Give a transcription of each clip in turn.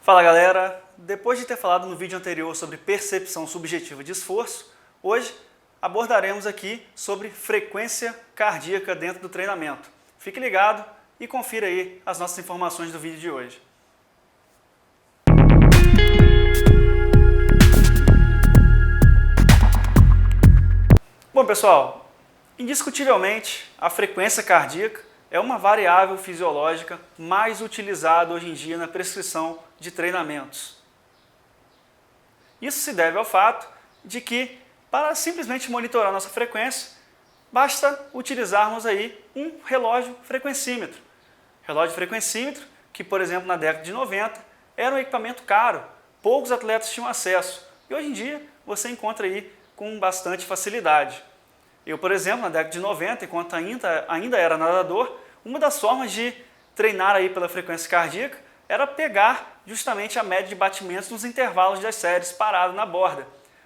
Fala galera, depois de ter falado no vídeo anterior sobre percepção subjetiva de esforço, hoje abordaremos aqui sobre frequência cardíaca dentro do treinamento. Fique ligado e confira aí as nossas informações do vídeo de hoje. Bom pessoal, indiscutivelmente a frequência cardíaca é uma variável fisiológica mais utilizada hoje em dia na prescrição de treinamentos. Isso se deve ao fato de que, para simplesmente monitorar nossa frequência, basta utilizarmos aí um relógio frequencímetro. Relógio frequencímetro que, por exemplo, na década de 90, era um equipamento caro, poucos atletas tinham acesso, e hoje em dia você encontra aí com bastante facilidade. Eu, por exemplo, na década de 90, enquanto ainda era nadador, uma das formas de treinar aí pela frequência cardíaca era pegar justamente a média de batimentos nos intervalos das séries parado na borda.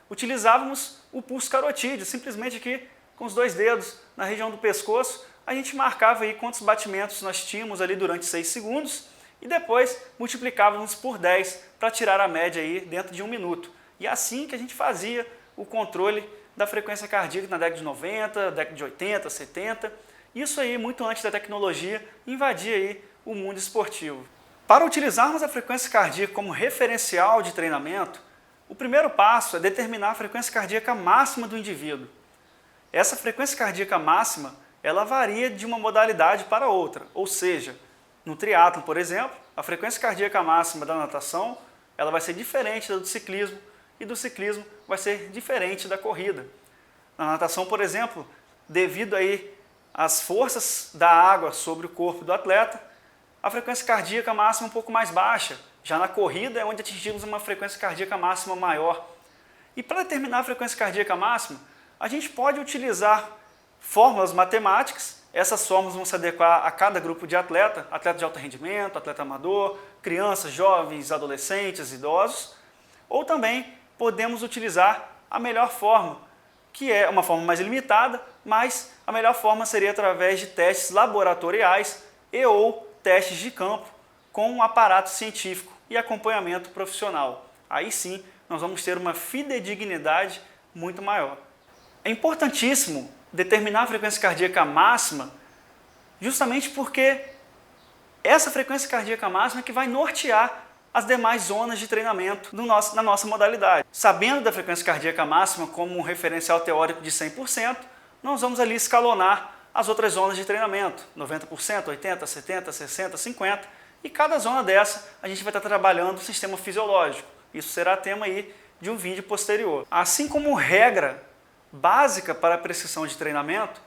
Utilizávamos o pulso carotídeo, simplesmente aqui com os dois dedos na região do pescoço, a gente marcava aí quantos batimentos nós tínhamos ali durante 6 segundos e depois multiplicávamos por 10 para tirar a média aí dentro de 1 minuto. E é assim que a gente fazia o controle da frequência cardíaca na década de 90, década de 80, 70. Isso aí muito antes da tecnologia invadir aí o mundo esportivo. Para utilizarmos a frequência cardíaca como referencial de treinamento, o primeiro passo é determinar a frequência cardíaca máxima do indivíduo. Essa frequência cardíaca máxima, ela varia de uma modalidade para outra, ou seja, no triatlon, por exemplo, a frequência cardíaca máxima da natação, ela vai ser diferente da do ciclismo, e do ciclismo vai ser diferente da corrida. Na natação, por exemplo, devido aí às forças da água sobre o corpo do atleta, a frequência cardíaca máxima é um pouco mais baixa. Já na corrida é onde atingimos uma frequência cardíaca máxima maior. E para determinar a frequência cardíaca máxima, a gente pode utilizar fórmulas matemáticas. Essas fórmulas vão se adequar a cada grupo de atleta, atleta de alto rendimento, atleta amador, crianças, jovens, adolescentes, idosos. Ou também podemos utilizar a melhor forma, que é uma forma mais limitada, mas a melhor forma seria através de testes laboratoriais e ou testes de campo com um aparato científico e acompanhamento profissional. Aí sim, nós vamos ter uma fidedignidade muito maior. É importantíssimo determinar a frequência cardíaca máxima justamente porque essa frequência cardíaca máxima é que vai nortear as demais zonas de treinamento na nossa modalidade. Sabendo da frequência cardíaca máxima como um referencial teórico de 100%, nós vamos ali escalonar as outras zonas de treinamento, 90%, 80%, 70%, 60%, 50%, e cada zona dessa a gente vai estar trabalhando o sistema fisiológico. Isso será tema aí de um vídeo posterior. Assim como regra básica para a prescrição de treinamento,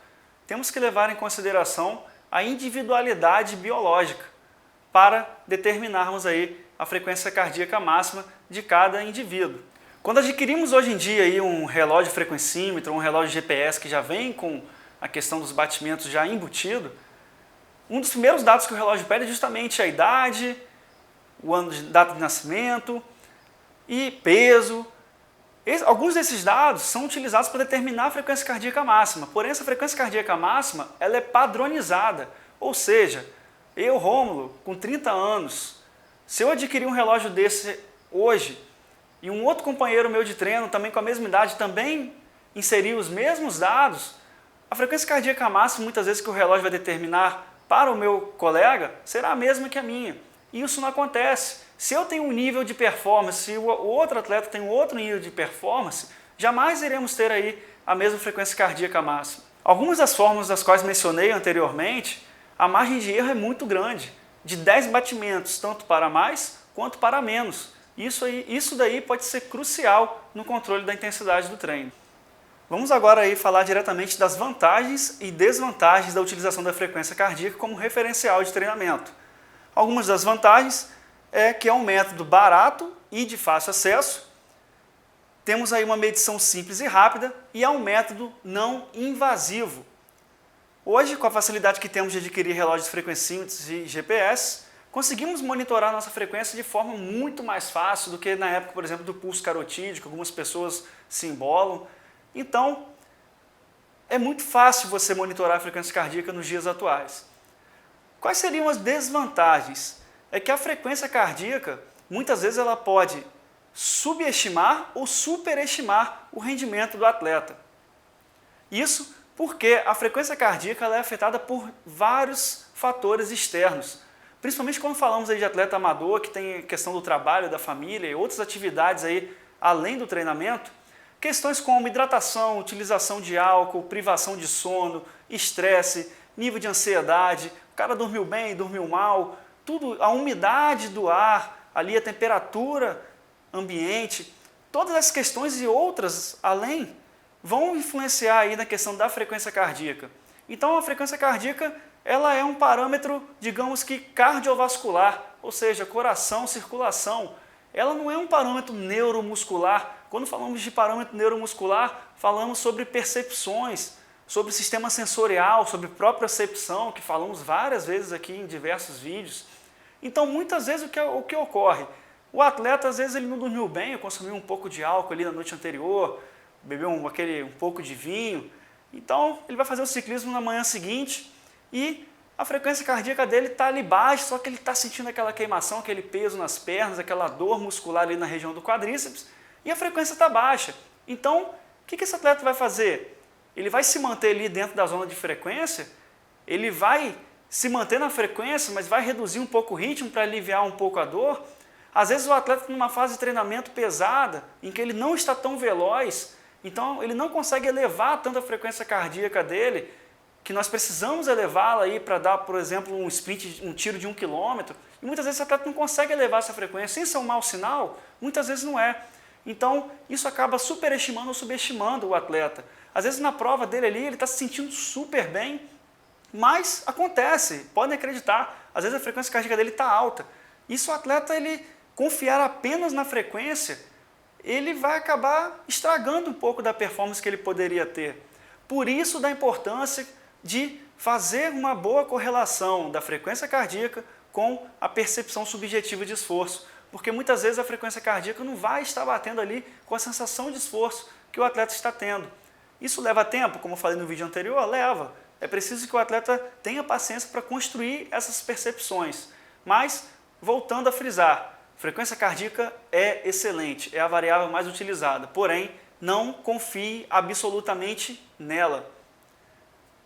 temos que levar em consideração a individualidade biológica para determinarmos aí a frequência cardíaca máxima de cada indivíduo. Quando adquirimos hoje em dia aí um relógio frequencímetro, um relógio GPS que já vem com a questão dos batimentos já embutido, um dos primeiros dados que o relógio pede é justamente a idade, o ano de data de nascimento e peso. Alguns desses dados são utilizados para determinar a frequência cardíaca máxima, porém essa frequência cardíaca máxima ela é padronizada, ou seja, eu, Rômulo, com 30 anos, se eu adquirir um relógio desse hoje e um outro companheiro meu de treino, também com a mesma idade, também inserir os mesmos dados, a frequência cardíaca máxima, muitas vezes, que o relógio vai determinar para o meu colega, será a mesma que a minha. E isso não acontece. Se eu tenho um nível de performance, se o outro atleta tem um outro nível de performance, jamais iremos ter aí a mesma frequência cardíaca máxima. Algumas das fórmulas das quais mencionei anteriormente, a margem de erro é muito grande, de 10 batimentos, tanto para mais quanto para menos. Isso daí pode ser crucial no controle da intensidade do treino. Vamos agora aí falar diretamente das vantagens e desvantagens da utilização da frequência cardíaca como referencial de treinamento. Algumas das vantagens é que é um método barato e de fácil acesso. Temos aí uma medição simples e rápida e é um método não invasivo. Hoje, com a facilidade que temos de adquirir relógios frequencímetros e GPS, conseguimos monitorar nossa frequência de forma muito mais fácil do que na época, por exemplo, do pulso carotídeo, que algumas pessoas se embolam. Então, é muito fácil você monitorar a frequência cardíaca nos dias atuais. Quais seriam as desvantagens? É que a frequência cardíaca muitas vezes ela pode subestimar ou superestimar o rendimento do atleta. Isso porque a frequência cardíaca ela é afetada por vários fatores externos, principalmente quando falamos aí de atleta amador, que tem questão do trabalho, da família e outras atividades aí além do treinamento, questões como hidratação, utilização de álcool, privação de sono, estresse, nível de ansiedade, o cara dormiu bem, dormiu mal, tudo, a umidade do ar, ali a temperatura ambiente, todas essas questões e outras além vão influenciar aí na questão da frequência cardíaca. Então a frequência cardíaca ela é um parâmetro, digamos que cardiovascular, ou seja, coração, circulação. Ela não é um parâmetro neuromuscular. Quando falamos de parâmetro neuromuscular, falamos sobre percepções, sobre sistema sensorial, sobre propriocepção, que falamos várias vezes aqui em diversos vídeos. Então, muitas vezes o que ocorre? O atleta, às vezes, ele não dormiu bem, consumiu um pouco de álcool ali na noite anterior, bebeu um pouco de vinho. Então, ele vai fazer o ciclismo na manhã seguinte e a frequência cardíaca dele está ali baixa, só que ele está sentindo aquela queimação, aquele peso nas pernas, aquela dor muscular ali na região do quadríceps e a frequência está baixa. Então, o que esse atleta vai fazer? Ele vai se manter ali dentro da zona de frequência, ele vai se manter na frequência, mas vai reduzir um pouco o ritmo para aliviar um pouco a dor. Às vezes o atleta está numa fase de treinamento pesada, em que ele não está tão veloz, então ele não consegue elevar tanto a frequência cardíaca dele, que nós precisamos elevá-la aí para dar, por exemplo, um sprint, um tiro de 1 km, e muitas vezes o atleta não consegue elevar essa frequência. Isso é um mau sinal? Muitas vezes não é. Então, isso acaba superestimando ou subestimando o atleta. Às vezes na prova dele ali, ele está se sentindo super bem, mas acontece, podem acreditar, às vezes a frequência cardíaca dele está alta. E se o atleta ele confiar apenas na frequência, ele vai acabar estragando um pouco da performance que ele poderia ter. Por isso da importância de fazer uma boa correlação da frequência cardíaca com a percepção subjetiva de esforço, porque muitas vezes a frequência cardíaca não vai estar batendo ali com a sensação de esforço que o atleta está tendo. Isso leva tempo, como eu falei no vídeo anterior? Leva. É preciso que o atleta tenha paciência para construir essas percepções. Mas, voltando a frisar, frequência cardíaca é excelente, é a variável mais utilizada, porém, não confie absolutamente nela.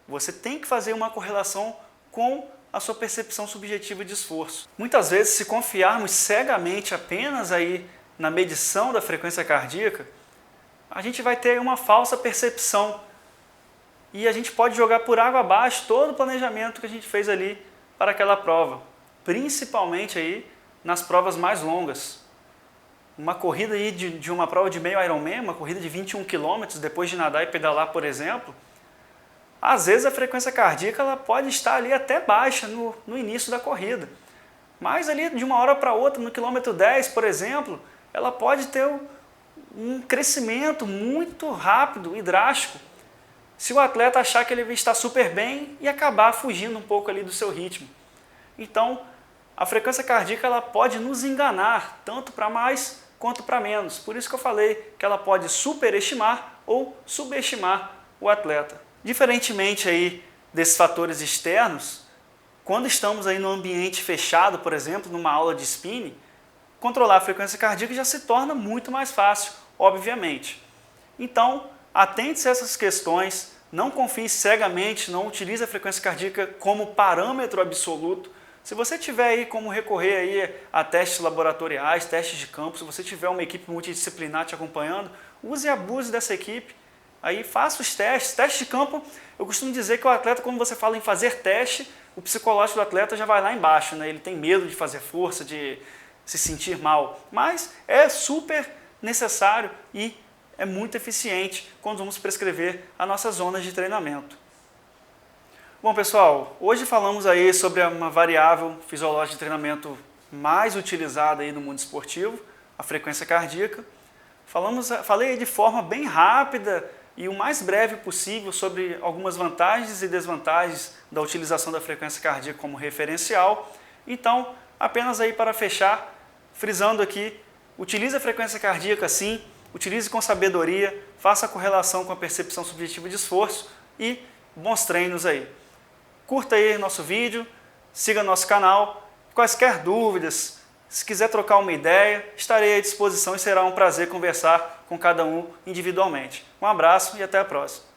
Você tem que fazer uma correlação com a sua percepção subjetiva de esforço. Muitas vezes, se confiarmos cegamente apenas aí na medição da frequência cardíaca, a gente vai ter uma falsa percepção e a gente pode jogar por água abaixo todo o planejamento que a gente fez ali para aquela prova, principalmente aí nas provas mais longas. Uma corrida aí de uma prova de meio Ironman, uma corrida de 21 km, depois de nadar e pedalar, por exemplo, às vezes a frequência cardíaca ela pode estar ali até baixa no início da corrida. Mas ali de uma hora para outra, no quilômetro 10, por exemplo, ela pode ter um crescimento muito rápido e drástico. Se o atleta achar que ele está super bem e acabar fugindo um pouco ali do seu ritmo. Então, a frequência cardíaca ela pode nos enganar, tanto para mais quanto para menos. Por isso que eu falei que ela pode superestimar ou subestimar o atleta. Diferentemente aí desses fatores externos, quando estamos aí no ambiente fechado, por exemplo, numa aula de spinning, controlar a frequência cardíaca já se torna muito mais fácil, obviamente. Então, atente-se a essas questões, não confie cegamente, não utilize a frequência cardíaca como parâmetro absoluto. Se você tiver aí como recorrer aí a testes laboratoriais, testes de campo, se você tiver uma equipe multidisciplinar te acompanhando, use e abuse dessa equipe. Aí faça os testes. Teste de campo, eu costumo dizer que o atleta, quando você fala em fazer teste, o psicológico do atleta já vai lá embaixo, né? Ele tem medo de fazer força, de se sentir mal. Mas é super necessário e é muito eficiente quando vamos prescrever as nossas zonas de treinamento. Bom, pessoal, hoje falamos aí sobre uma variável fisiológica de treinamento mais utilizada aí no mundo esportivo, a frequência cardíaca. Falei de forma bem rápida e o mais breve possível sobre algumas vantagens e desvantagens da utilização da frequência cardíaca como referencial. Então, apenas aí para fechar, frisando aqui, utilize a frequência cardíaca sim, utilize com sabedoria, faça a correlação com a percepção subjetiva de esforço e bons treinos aí. Curta aí nosso vídeo, siga nosso canal, quaisquer dúvidas, Se quiser trocar uma ideia, estarei à disposição e será um prazer conversar com cada um individualmente. Um abraço e até a próxima.